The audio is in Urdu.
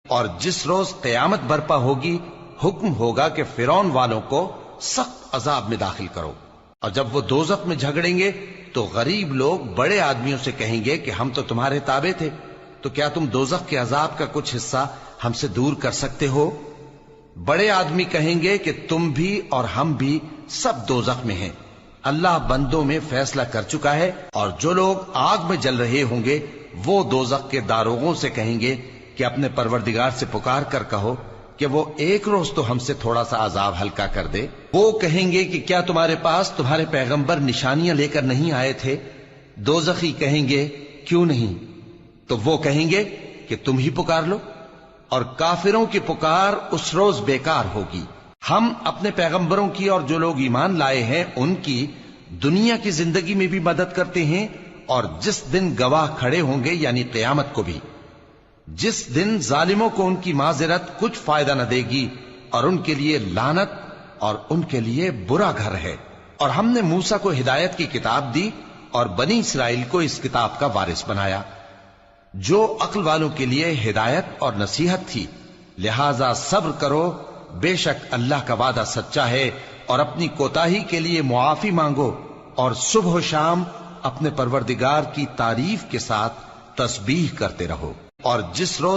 اور جس روز قیامت برپا ہوگی حکم ہوگا کہ فرعون والوں کو سخت عذاب میں داخل کرو، اور جب وہ دوزخ میں جھگڑیں گے تو غریب لوگ بڑے آدمیوں سے کہیں گے کہ ہم تو تمہارے تابع تھے، تو کیا تم دوزخ کے عذاب کا کچھ حصہ ہم سے دور کر سکتے ہو؟ بڑے آدمی کہیں گے کہ تم بھی اور ہم بھی سب دوزخ میں ہیں، اللہ بندوں میں فیصلہ کر چکا ہے، اور جو لوگ آگ میں جل رہے ہوں گے وہ دوزخ کے داروغوں سے کہیں گے کہ اپنے پروردگار سے پکار کر کہو کہ وہ ایک روز تو ہم سے تھوڑا سا عذاب ہلکا کر دے۔ وہ کہیں گے کہ کیا تمہارے پاس تمہارے پیغمبر نشانیاں لے کر نہیں آئے تھے؟ دوزخی کہیں گے کیوں نہیں؟ تو وہ کہیں گے کہ تم ہی پکار لو، اور کافروں کی پکار اس روز بیکار ہوگی۔ ہم اپنے پیغمبروں کی اور جو لوگ ایمان لائے ہیں ان کی دنیا کی زندگی میں بھی مدد کرتے ہیں، اور جس دن گواہ کھڑے ہوں گے یعنی قیامت کو بھی، جس دن ظالموں کو ان کی معذرت کچھ فائدہ نہ دے گی، اور ان کے لیے لعنت اور ان کے لیے برا گھر ہے۔ اور ہم نے موسیٰ کو ہدایت کی کتاب دی اور بنی اسرائیل کو اس کتاب کا وارث بنایا، جو عقل والوں کے لیے ہدایت اور نصیحت تھی۔ لہذا صبر کرو، بے شک اللہ کا وعدہ سچا ہے، اور اپنی کوتاہی کے لیے معافی مانگو، اور صبح و شام اپنے پروردگار کی تعریف کے ساتھ تسبیح کرتے رہو۔ اور جس روز